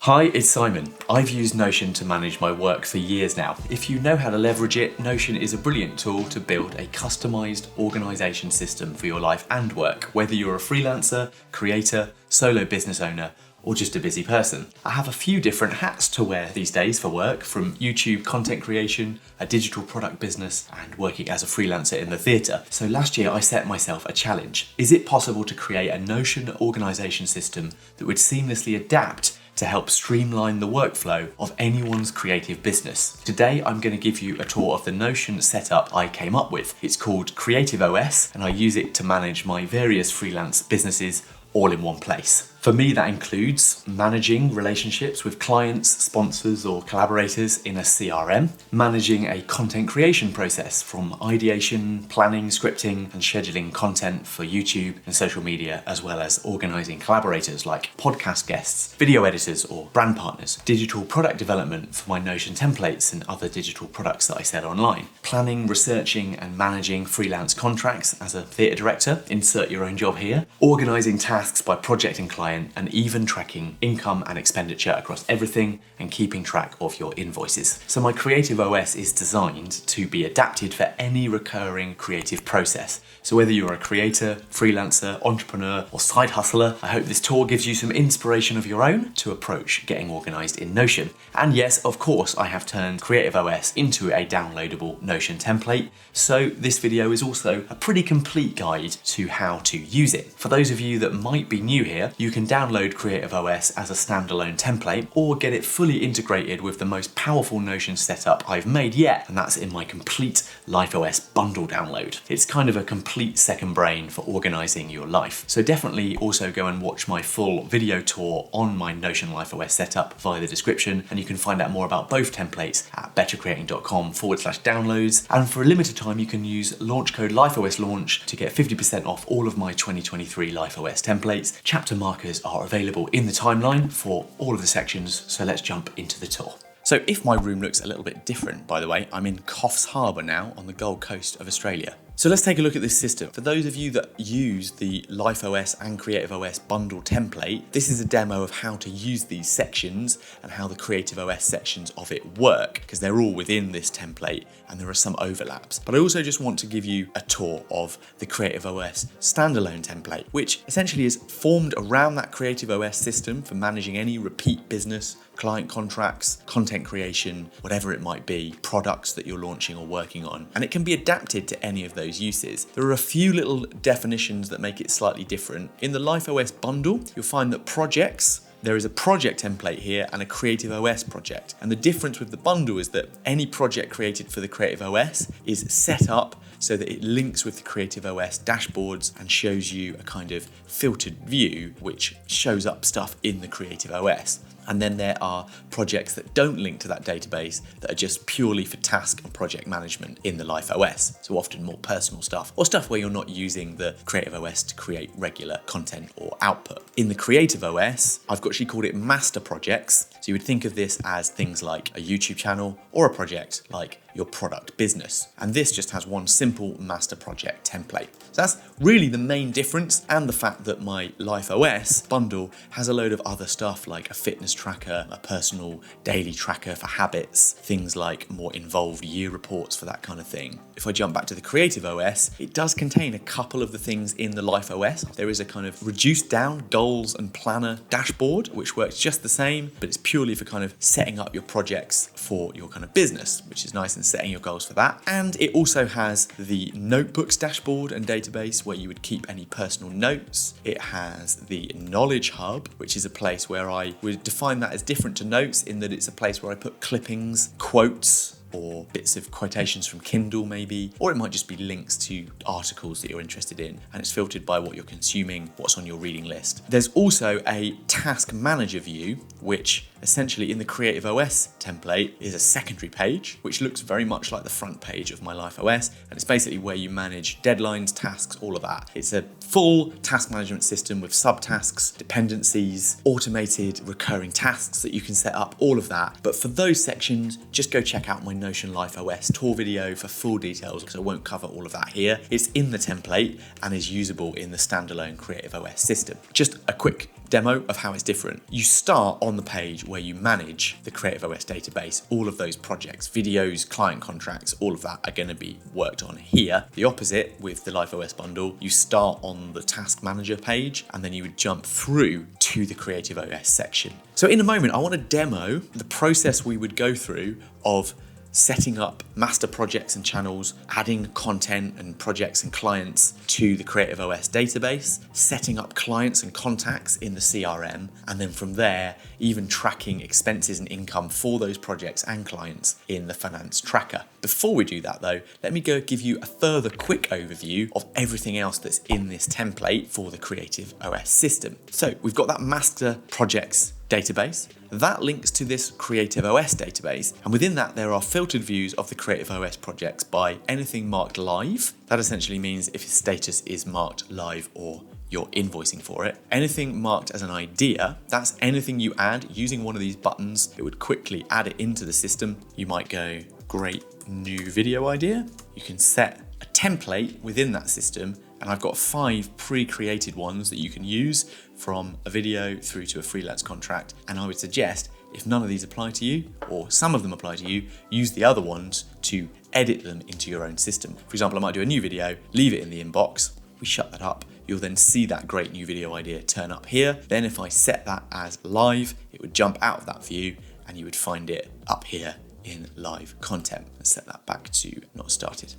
Hi, it's Simon. I've used Notion to manage my work for years now. If you know how to leverage it, Notion is a brilliant tool to build a customized organization system for your life and work, whether you're a freelancer, creator, solo business owner, or just a busy person. I have a few different hats to wear these days for work, from YouTube content creation, a digital product business, and working as a freelancer in the theatre. So last year I set myself a challenge. Is it possible to create a Notion organization system that would seamlessly adapt to help streamline the workflow of anyone's creative business? Today, I'm going to give you a tour of the Notion setup I came up with. It's called Creative OS, and I use it to manage my various freelance businesses all in one place. For me, that includes managing relationships with clients, sponsors, or collaborators in a CRM, managing a content creation process from ideation, planning, scripting, and scheduling content for YouTube and social media, as well as organizing collaborators like podcast guests, video editors, or brand partners, digital product development for my Notion templates and other digital products that I sell online, planning, researching, and managing freelance contracts as a theatre director, insert your own job here, organizing tasks by project and client, and even tracking income and expenditure across everything and keeping track of your invoices. So my Creative OS is designed to be adapted for any recurring creative process. So whether you're a creator, freelancer, entrepreneur, or side hustler, I hope this tour gives you some inspiration of your own to approach getting organized in Notion. And yes, of course, I have turned Creative OS into a downloadable Notion template. So this video is also a pretty complete guide to how to use it. For those of you that might be new here, you can download Creative OS as a standalone template or get it fully integrated with the most powerful Notion setup I've made yet, and that's in my complete LifeOS bundle download. It's kind of a complete second brain for organizing your life. So definitely also go and watch my full video tour on my Notion LifeOS setup via the description, and you can find out more about both templates at bettercreating.com/downloads. And for a limited time, you can use launch code LifeOS launch to get 50% off all of my 2023 LifeOS templates. Chapter markers are available in the timeline for all of the sections, so let's jump into the tour. So if my room looks a little bit different, by the way, I'm in Coffs Harbour now on the Gold Coast of Australia. So let's take a look at this system. For those of you that use the LifeOS and Creative OS bundle template, this is a demo of how to use these sections and how the Creative OS sections of it work, because they're all within this template and there are some overlaps. But I also just want to give you a tour of the Creative OS standalone template, which essentially is formed around that Creative OS system for managing any repeat business, client contracts, content creation, whatever it might be, products that you're launching or working on. And it can be adapted to any of those uses. There are a few little definitions that make it slightly different. In the LifeOS bundle, you'll find that projects, there is a project template here and a Creative OS project. And the difference with the bundle is that any project created for the Creative OS is set up so that it links with the Creative OS dashboards and shows you a kind of filtered view which shows up stuff in the Creative OS. And then there are projects that don't link to that database that are just purely for task and project management in the LifeOS. So often more personal stuff or stuff where you're not using the Creative OS to create regular content or output. In the Creative OS, I've actually called it master projects. So you would think of this as things like a YouTube channel or a project like your product business. And this just has one simple master project template. So that's really the main difference, and the fact that my LifeOS bundle has a load of other stuff like a fitness tracker, a personal daily tracker for habits, things like more involved year reports for that kind of thing. If I jump back to the Creative OS, it does contain a couple of the things in the LifeOS. There is a kind of reduced down goals and planner dashboard, which works just the same, but it's purely for kind of setting up your projects for your kind of business, which is nice, and setting your goals for that. And it also has the notebooks dashboard and database where you would keep any personal notes. It has the knowledge hub, which is a place where I would define that as different to notes in that it's a place where I put clippings, quotes, or bits of quotations from Kindle maybe, or it might just be links to articles that you're interested in, and it's filtered by what you're consuming, what's on your reading list. There's also a task manager view, which essentially in the Creative OS template is a secondary page, which looks very much like the front page of my LifeOS, and it's basically where you manage deadlines, tasks, all of that. It's a full task management system with subtasks, dependencies, automated recurring tasks that you can set up, all of that. But for those sections, just go check out my Notion LifeOS tour video for full details, because I won't cover all of that here. It's in the template and is usable in the standalone Creative OS system. Just a quick demo of how it's different. You start on the page where you manage the Creative OS database. All of those projects, videos, client contracts, all of that are going to be worked on here. The opposite with the Life OS bundle, you start on the Task Manager page and then you would jump through to the Creative OS section. So in a moment, I want to demo the process we would go through of setting up master projects and channels, adding content and projects and clients to the Creative OS database, setting up clients and contacts in the CRM, and then from there, even tracking expenses and income for those projects and clients in the finance tracker. Before we do that though, let me go give you a further quick overview of everything else that's in this template for the Creative OS system. So we've got that master projects database. That links to this Creative OS database, and within that there are filtered views of the Creative OS projects by anything marked live. That essentially means if its status is marked live or you're invoicing for it. Anything marked as an idea, that's anything you add using one of these buttons. It would quickly add it into the system. You might go, great new video idea. You can set a template within that system, and I've got 5 pre-created ones that you can use from a video through to a freelance contract. And I would suggest if none of these apply to you, or some of them apply to you, use the other ones to edit them into your own system. For example, I might do a new video, leave it in the inbox. We shut that up. You'll then see that great new video idea turn up here. Then if I set that as live, it would jump out of that view and you would find it up here in live content. Let's set that back to not started.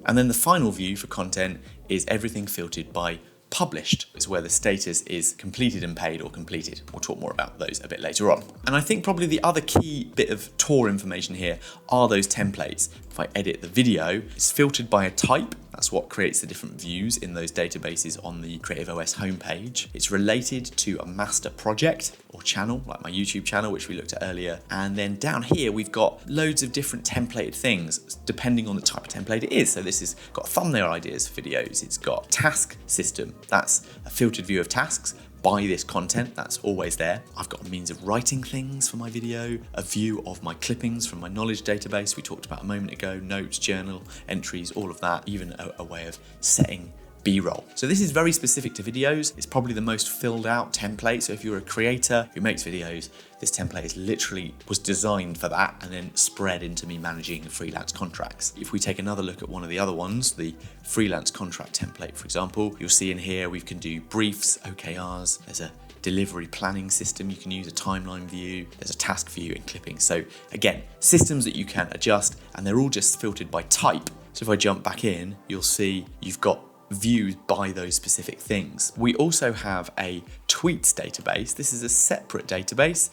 And then the final view for content is everything filtered by published. It's where the status is completed and paid or completed. We'll talk more about those a bit later on. And I think probably the other key bit of tour information here are those templates. If I edit the video, it's filtered by a type. That's what creates the different views in those databases on the Creative OS homepage. It's related to a master project or channel, like my YouTube channel, which we looked at earlier. And then down here, we've got loads of different templated things, depending on the type of template it is. So this has got thumbnail ideas for videos. It's got task system. That's a filtered view of tasks by this content, that's always there. I've got a means of writing things for my video, a view of my clippings from my knowledge database we talked about a moment ago, notes, journal, entries, all of that, even a way of setting B-roll. So this is very specific to videos. It's probably the most filled out template. So if you're a creator who makes videos, this template was designed for that and then spread into me managing freelance contracts. If we take another look at one of the other ones, the freelance contract template, for example, you'll see in here we can do briefs, OKRs, there's a delivery planning system, you can use a timeline view, there's a task view and clipping. So again, systems that you can adjust, and they're all just filtered by type. So if I jump back in, you'll see you've got views by those specific things. We also have a tweets database. This is a separate database,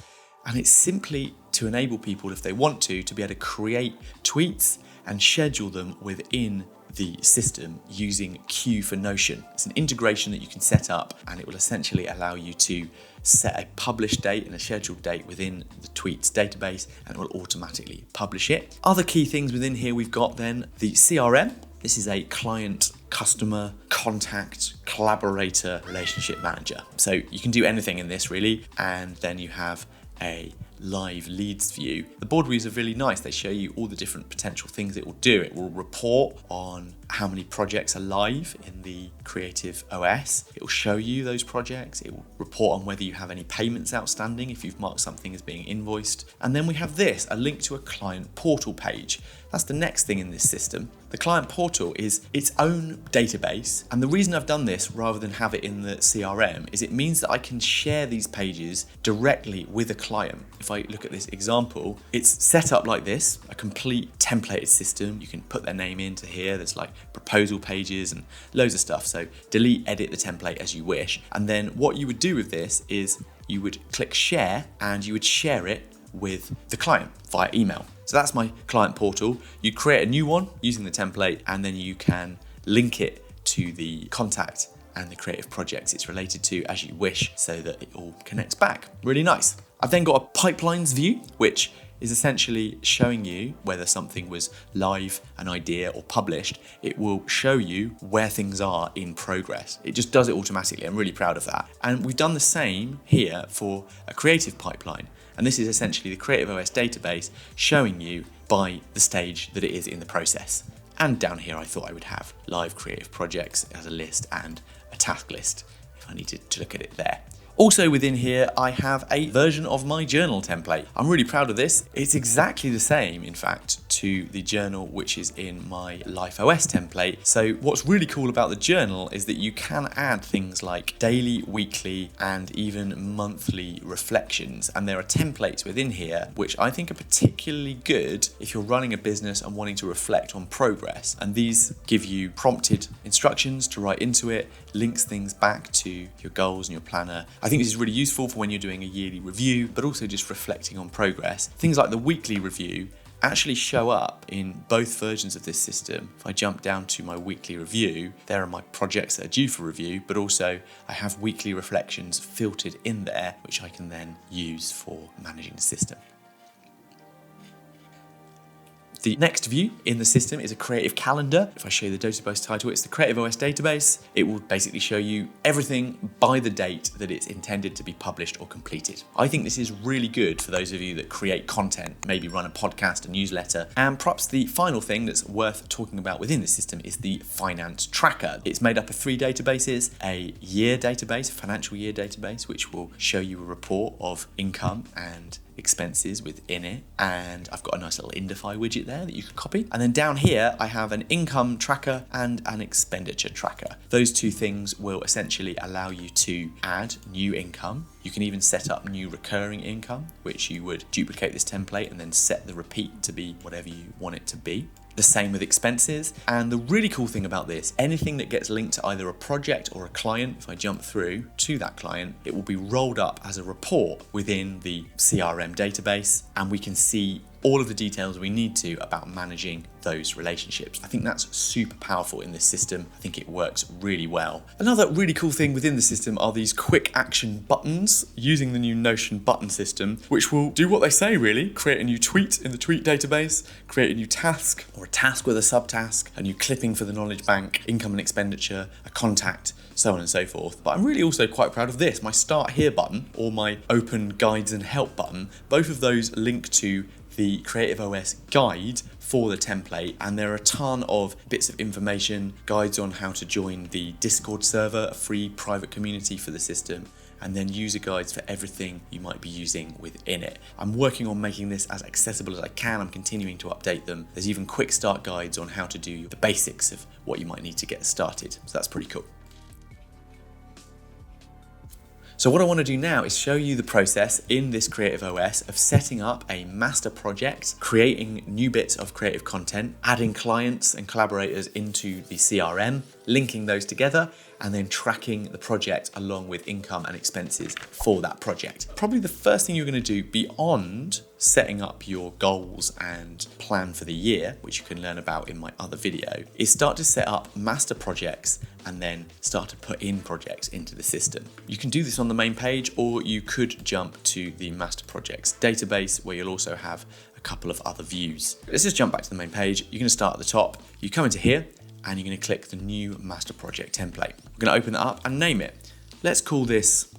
and it's simply to enable people, if they want to be able to create tweets and schedule them within the system using Queue for Notion. It's an integration that you can set up, and it will essentially allow you to set a published date and a scheduled date within the tweets database, and it will automatically publish it. Other key things within here, we've got then the CRM. This is a client, customer, contact, collaborator, relationship manager. So you can do anything in this really, and then you have a live leads view. The board views are really nice. They show you all the different potential things it will do. It will report on how many projects are live in the Creative OS. It will show you those projects. It will report on whether you have any payments outstanding if you've marked something as being invoiced. And then we have this, a link to a client portal page. That's the next thing in this system. The client portal is its own database. And the reason I've done this rather than have it in the CRM is it means that I can share these pages directly with a client. If I look at this example, it's set up like this, a complete templated system. You can put their name into here. There's like proposal pages and loads of stuff. So delete, edit the template as you wish. And then what you would do with this is you would click share and you would share it with the client via email. So that's my client portal. You create a new one using the template, and then you can link it to the contact and the creative projects it's related to as you wish, so that it all connects back. Really nice. I've then got a pipelines view, which is essentially showing you whether something was live, an idea, or published. It will show you where things are in progress. It just does it automatically. I'm really proud of that. And we've done the same here for a creative pipeline. And this is essentially the Creative OS database showing you by the stage that it is in the process. And down here, I thought I would have live creative projects as a list and a task list. If I needed to look at it there. Also within here, I have a version of my journal template. I'm really proud of this. It's exactly the same, in fact, to the journal which is in my LifeOS template. So what's really cool about the journal is that you can add things like daily, weekly, and even monthly reflections. And there are templates within here which I think are particularly good if you're running a business and wanting to reflect on progress. And these give you prompted instructions to write into it, links things back to your goals and your planner. I think this is really useful for when you're doing a yearly review, but also just reflecting on progress. Things like the weekly review actually show up in both versions of this system. If I jump down to my weekly review, there are my projects that are due for review, but also I have weekly reflections filtered in there, which I can then use for managing the system. The next view in the system is a creative calendar. If I show you the database title, it's the Creative OS database. It will basically show you everything by the date that it's intended to be published or completed. I think this is really good for those of you that create content, maybe run a podcast, a newsletter. And perhaps the final thing that's worth talking about within the system is the finance tracker. It's made up of 3 databases, a year database, a financial year database, which will show you a report of income and expenses within it, and I've got a nice little Indify widget there that you can copy. And then down here I have an income tracker and an expenditure tracker. Those 2 things will essentially allow you to add new income. You can even set up new recurring income, which you would duplicate this template and then set the repeat to be whatever you want it to be. The same with expenses. And the really cool thing about this, anything that gets linked to either a project or a client, if I jump through to that client, it will be rolled up as a report within the CRM database, and we can see all of the details we need to about managing those relationships. I think that's super powerful in this system. I think it works really well. Another really cool thing within the system are these quick action buttons using the new Notion button system, which will do what they say really, create a new tweet in the tweet database, create a new task or a task with a subtask, a new clipping for the knowledge bank, income and expenditure, a contact, so on and so forth. But I'm really also quite proud of this. My Start Here button or my Open Guides and Help button, both of those link to the Creative OS guide for the template, and there are a ton of bits of information, guides on how to join the Discord server, a free private community for the system, and then user guides for everything you might be using within it. I'm working on making this as accessible as I can. I'm continuing to update them. There's even quick start guides on how to do the basics of what you might need to get started. So that's pretty cool. So what I want to do now is show you the process in this Creative OS of setting up a master project, creating new bits of creative content, adding clients and collaborators into the CRM, linking those together, and then tracking the project along with income and expenses for that project. Probably the first thing you're going to do beyond setting up your goals and plan for the year, which you can learn about in my other video, is start to set up master projects and then start to put in projects into the system. You can do this on the main page, or you could jump to the master projects database where you'll also have a couple of other views. Let's just jump back to the main page. You're going to start at the top. You come into here and you're going to click the new master project template. We're going to open that up and name it. Let's call this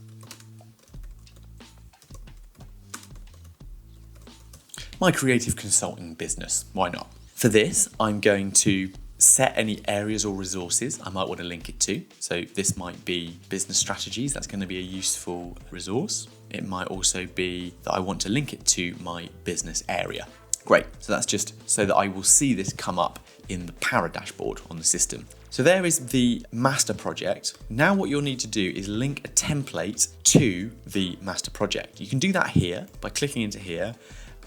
my creative consulting business. Why not? For this, I'm going to set any areas or resources I might want to link it to. So this might be business strategies. That's going to be a useful resource. It might also be that I want to link it to my business area. Great. So that's just so that I will see this come up in the Power dashboard on the system. So there is the master project. Now what you'll need to do is link a template to the master project. You can do that here by clicking into here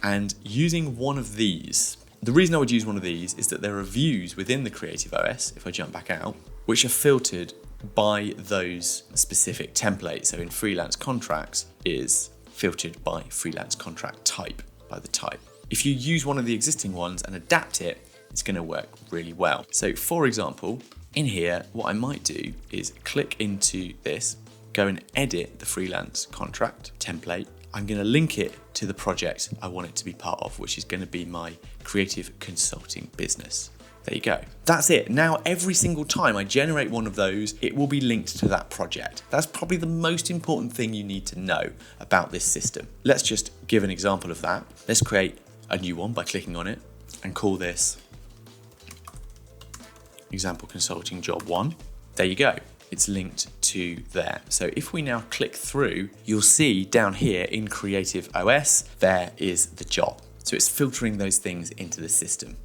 and using one of these. The reason I would use one of these is that there are views within the Creative OS, if I jump back out, which are filtered by those specific templates. So in freelance contracts is filtered by freelance contract type, by the type. If you use one of the existing ones and adapt it, it's going to work really well. So for example, in here, what I might do is click into this, go and edit the freelance contract template. I'm going to link it to the project I want it to be part of, which is going to be my creative consulting business. There you go. That's it. Now, every single time I generate one of those, it will be linked to that project. That's probably the most important thing you need to know about this system. Let's just give an example of that. Let's create a new one by clicking on it and call this Example Consulting Job 1. There you go. It's linked to there. So if we now click through, you'll see down here in Creative OS, there is the job. So it's filtering those things into the system.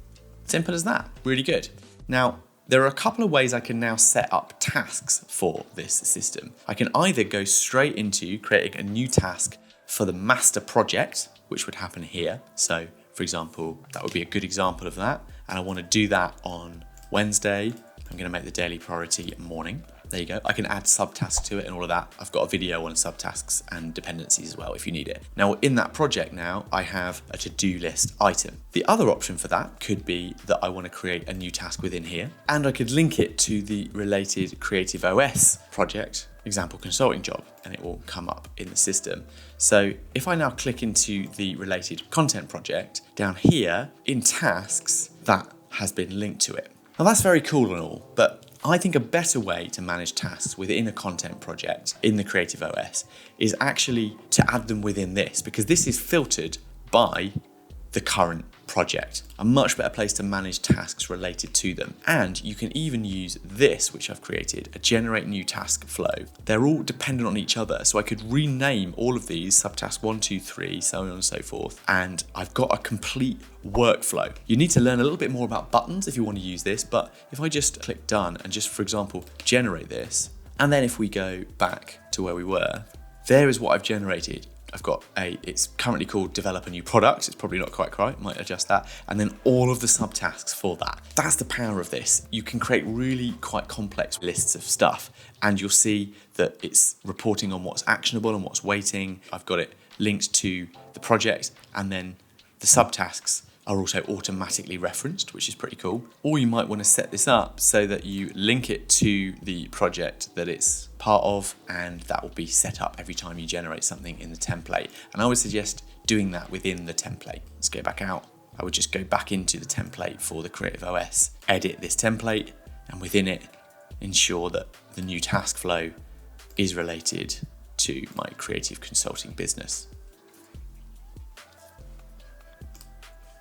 Simple as that, really good. Now, there are a couple of ways I can now set up tasks for this system. I can either go straight into creating a new task for the master project, which would happen here. So for example, that would be a good example of that. And I want to do that on Wednesday. I'm going to make the daily priority morning. There you go. I can add subtasks to it and all of that. I've got a video on subtasks and dependencies as well if you need it. Now in that project now, I have a to-do list item. The other option for that could be that I want to create a new task within here, and I could link it to the related Creative OS project, example consulting job, and it will come up in the system. So if I now click into the related content project, down here in tasks, that has been linked to it. Now that's very cool and all, but I think a better way to manage tasks within a content project in the Creative OS is actually to add them within this, because this is filtered by the current project. A much better place to manage tasks related to them. And you can even use this, which I've created, a generate new task flow. They're all dependent on each other. So I could rename all of these subtasks 1, 2, 3, so on and so forth. And I've got a complete workflow. You need to learn a little bit more about buttons if you want to use this, but if I just click done and just, for example, generate this, and then if we go back to where we were, there is what I've generated. I've got it's currently called develop a new product. It's probably not quite right, might adjust that. And then all of the subtasks for that. That's the power of this. You can create really quite complex lists of stuff, and you'll see that it's reporting on what's actionable and what's waiting. I've got it linked to the project, and then the subtasks are also automatically referenced, which is pretty cool. Or you might want to set this up so that you link it to the project that it's part of, and that will be set up every time you generate something in the template. And I would suggest doing that within the template. Let's go back out. I would just go back into the template for the Creative OS, edit this template, and within it, ensure that the new task flow is related to my creative consulting business.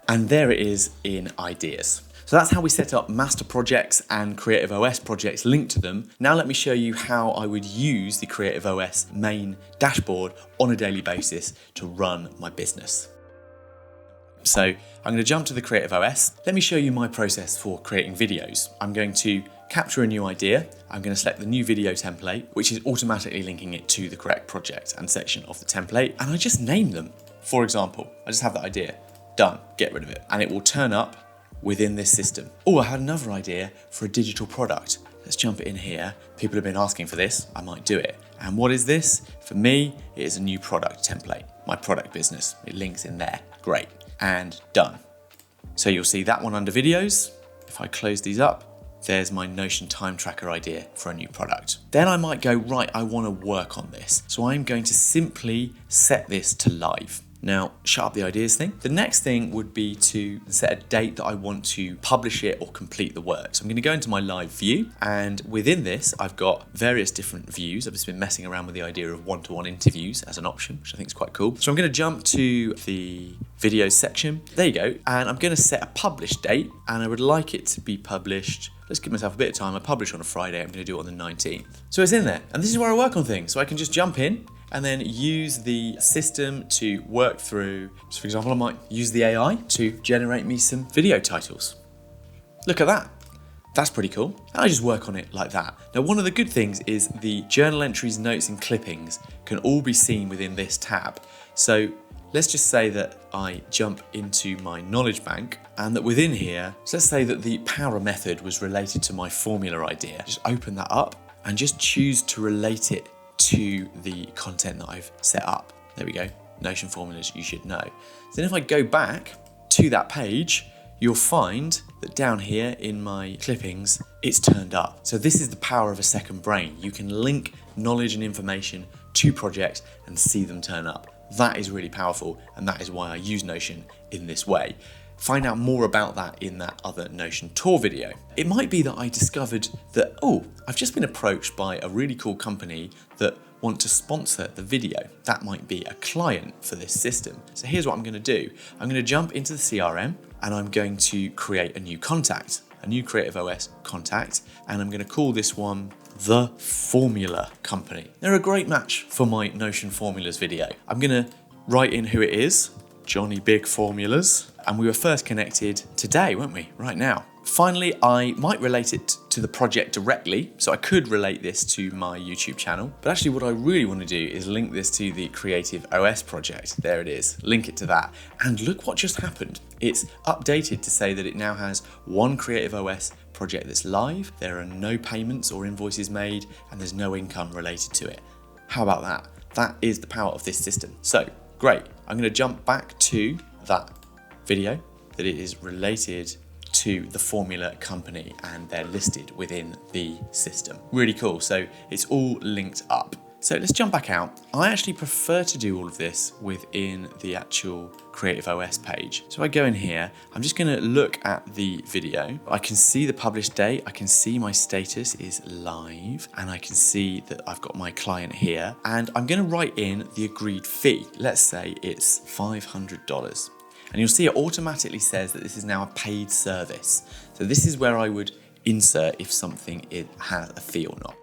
And there it is in Ideas. So that's how we set up master projects and Creative OS projects linked to them. Now let me show you how I would use the Creative OS main dashboard on a daily basis to run my business. So I'm going to jump to the Creative OS. Let me show you my process for creating videos. I'm going to capture a new idea. I'm going to select the new video template, which is automatically linking it to the correct project and section of the template. And I just name them. For example, I just have that idea. Done, get rid of it. And it will turn up within this system. Oh, I had another idea for a digital product. Let's jump in here. People have been asking for this, I might do it. And what is this? For me, it is a new product template, my product business. It links in there, great, and done. So you'll see that one under videos. If I close these up, there's my Notion time tracker idea for a new product. Then I might go, right, I want to work on this. So I'm going to simply set this to live. Now, shut up the ideas thing. The next thing would be to set a date that I want to publish it or complete the work. So I'm going to go into my live view, and within this, I've got various different views. I've just been messing around with the idea of one-to-one interviews as an option, which I think is quite cool. So I'm going to jump to the videos section. There you go. And I'm going to set a publish date, and I would like it to be published. Let's give myself a bit of time. I publish on a Friday. I'm going to do it on the 19th. So it's in there. And this is where I work on things. So I can just jump in and then use the system to work through. So for example, I might use the AI to generate me some video titles. Look at that. That's pretty cool. And I just work on it like that. Now, one of the good things is the journal entries, notes, and clippings can all be seen within this tab. So let's just say that I jump into my knowledge bank, and that within here, so let's say that the power method was related to my formula idea. Just open that up and just choose to relate it to the content that I've set up. There we go, Notion formulas you should know. Then if I go back to that page, you'll find that down here in my clippings, it's turned up. So this is the power of a second brain. You can link knowledge and information to projects and see them turn up. That is really powerful, and that is why I use Notion in this way. Find out more about that in that other Notion tour video. It might be that I discovered that, oh, I've just been approached by a really cool company that want to sponsor the video. That might be a client for this system. So here's what I'm going to do. I'm going to jump into the CRM, and I'm going to create a new contact. a new Creative OS contact, and I'm going to call this one The Formula Company. They're a great match for my Notion Formulas video. I'm going to write in who it is, Johnny Big Formulas, and we were first connected today, weren't we? Right now. Finally, I might relate it to the project directly, so I could relate this to my YouTube channel. But actually what I really want to do is link this to the Creative OS project. There it is, link it to that. And look what just happened. It's updated to say that it now has one Creative OS project that's live, there are no payments or invoices made, and there's no income related to it. How about that? That is the power of this system. So, great. I'm going to jump back to that video that it is related to the Formula Company and they're listed within the system. Really cool. So it's all linked up. So let's jump back out. I actually prefer to do all of this within the actual Creative OS page. So I go in here, I'm just going to look at the video. I can see the published date, I can see my status is live, and I can see that I've got my client here, and I'm going to write in the agreed fee. Let's say it's $500. And you'll see it automatically says that this is now a paid service. So this is where I would insert if something has a fee or not.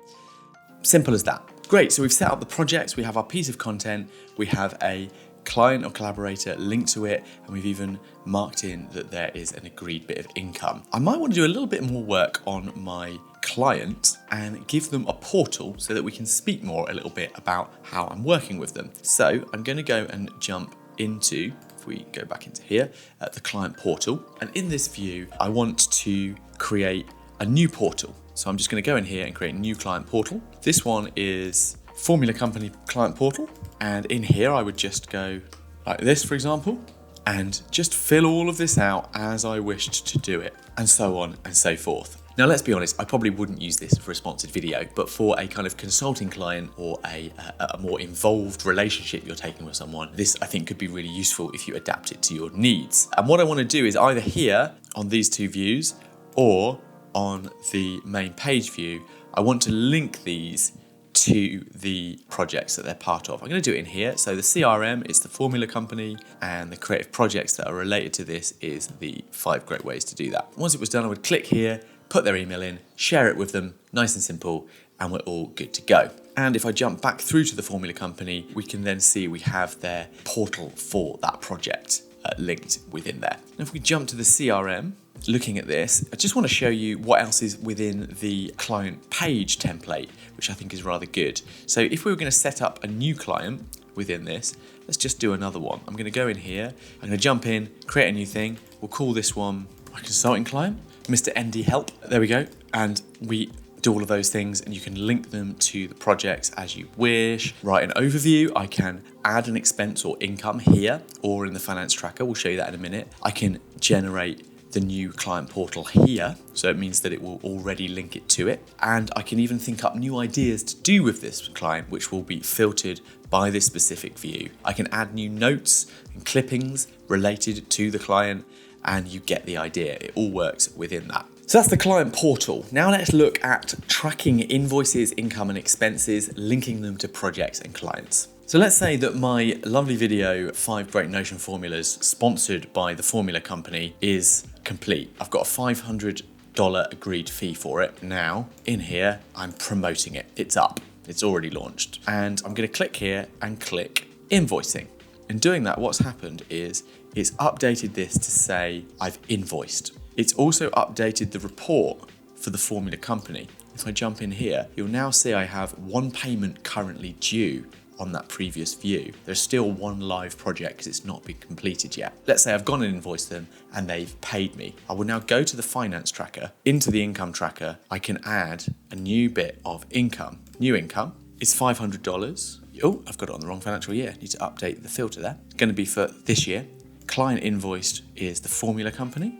Simple as that. Great, so we've set up the projects, we have our piece of content, we have a client or collaborator linked to it, and we've even marked in that there is an agreed bit of income. I might want to do a little bit more work on my client and give them a portal so that we can speak more a little bit about how I'm working with them. So I'm going to go and jump into, if we go back into here, the client portal. And in this view, I want to create a new portal. So I'm just going to go in here and create a new client portal. This one is Formula Company Client Portal. And in here, I would just go like this, for example, and just fill all of this out as I wished to do it, and so on and so forth. Now, let's be honest, I probably wouldn't use this for a sponsored video, but for a kind of consulting client or a more involved relationship you're taking with someone, this I think could be really useful if you adapt it to your needs. And what I want to do is either here on these two views or on the main page view, I want to link these to the projects that they're part of. I'm going to do it in here. So the CRM is the Formula Company, and the creative projects that are related to this is the 5 great ways to do that. Once it was done, I would click here, put their email in, share it with them, nice and simple, and we're all good to go. And if I jump back through to the Formula Company, we can then see we have their portal for that project linked within there. And if we jump to the CRM, looking at this, I just want to show you what else is within the client page template, which I think is rather good. So if we were going to set up a new client within this, let's just do another one. I'm going to go in here, I'm going to jump in, create a new thing. We'll call this one my consulting client, Mr. ND Help. There we go. And we do all of those things, and you can link them to the projects as you wish. Write an overview. I can add an expense or income here or in the finance tracker. We'll show you that in a minute. I can generate the new client portal here, so it means that it will already link it to it. And I can even think up new ideas to do with this client, which will be filtered by this specific view. I can add new notes and clippings related to the client, and you get the idea. It all works within that. So that's the client portal. Now let's look at tracking invoices, income and expenses, linking them to projects and clients. So let's say that my lovely video, 5 Great Notion Formulas, sponsored by the Formula Company, is complete. I've got a $500 agreed fee for it. Now, in here, I'm promoting it. It's up. It's already launched. And I'm going to click here and click invoicing. In doing that, what's happened is it's updated this to say I've invoiced. It's also updated the report for the Formula Company. If I jump in here, you'll now see I have one payment currently due on that previous view. There's still one live project because it's not been completed yet. Let's say I've gone and invoiced them and they've paid me. I will now go to the finance tracker. Into the income tracker, I can add a new bit of income. New income is $500. Oh, I've got it on the wrong financial year. I need to update the filter there. It's going to be for this year. Client invoiced is the Formula Company.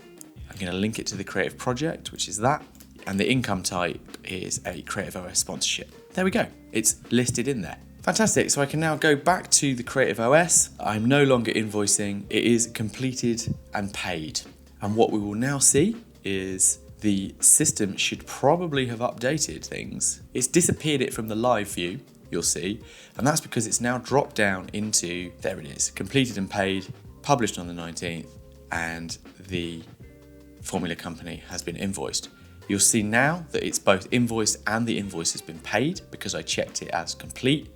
I'm going to link it to the creative project, which is that. And the income type is a Creative OS sponsorship. There we go. It's listed in there. Fantastic. So I can now go back to the Creative OS. I'm no longer invoicing. It is completed and paid. And what we will now see is the system should probably have updated things. It's disappeared it from the live view, you'll see. And that's because it's now dropped down into, there it is, completed and paid, published on the 19th, and the formula company has been invoiced. You'll see now that it's both invoiced and the invoice has been paid because I checked it as complete.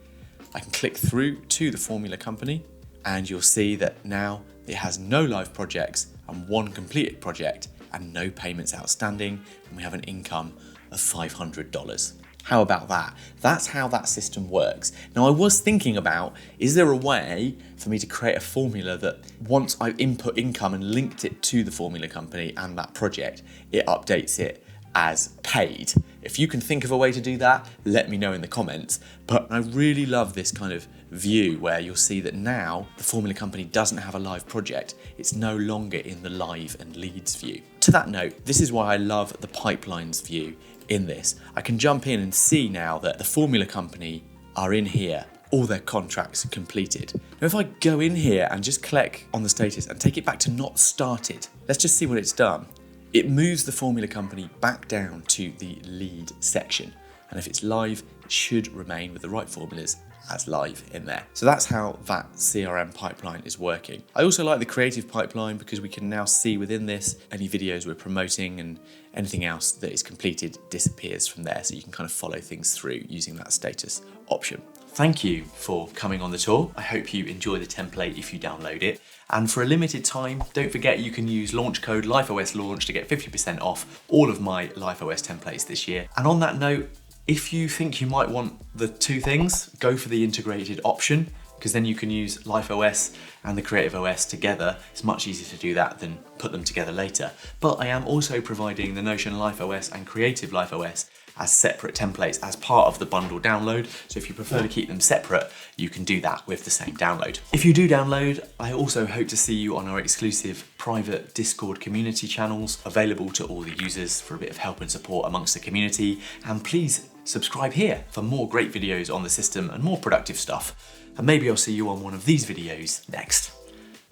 I can click through to the formula company and you'll see that now it has no live projects and one completed project and no payments outstanding, and we have an income of $500. How about that? That's how that system works. Now I was thinking about, is there a way for me to create a formula that once I input income and linked it to the formula company and that project, it updates it as paid? If you can think of a way to do that, let me know in the comments. But I really love this kind of view where you'll see that now the formula company doesn't have a live project. It's no longer in the live and leads view. To that note, this is why I love the pipelines view in this. I can jump in and see now that the formula company are in here, all their contracts completed. Now if I go in here and just click on the status and take it back to not started, let's just see what it's done. It moves the formula company back down to the lead section. And if it's live, it should remain with the right formulas as live in there. So that's how that CRM pipeline is working. I also like the creative pipeline because we can now see within this any videos we're promoting, and anything else that is completed disappears from there. So you can kind of follow things through using that status option. Thank you for coming on the tour. I hope you enjoy the template if you download it. And for a limited time, don't forget you can use launch code LifeOSLaunch to get 50% off all of my LifeOS templates this year. And on that note, if you think you might want the two things, go for the integrated option, because then you can use LifeOS and the Creative OS together. It's much easier to do that than put them together later. But I am also providing the Notion LifeOS and Creative LifeOS as separate templates as part of the bundle download. So if you prefer to keep them separate, you can do that with the same download. If you do download, I also hope to see you on our exclusive private Discord community channels available to all the users for a bit of help and support amongst the community. And please subscribe here for more great videos on the system and more productive stuff. And maybe I'll see you on one of these videos next.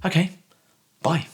Okay, bye.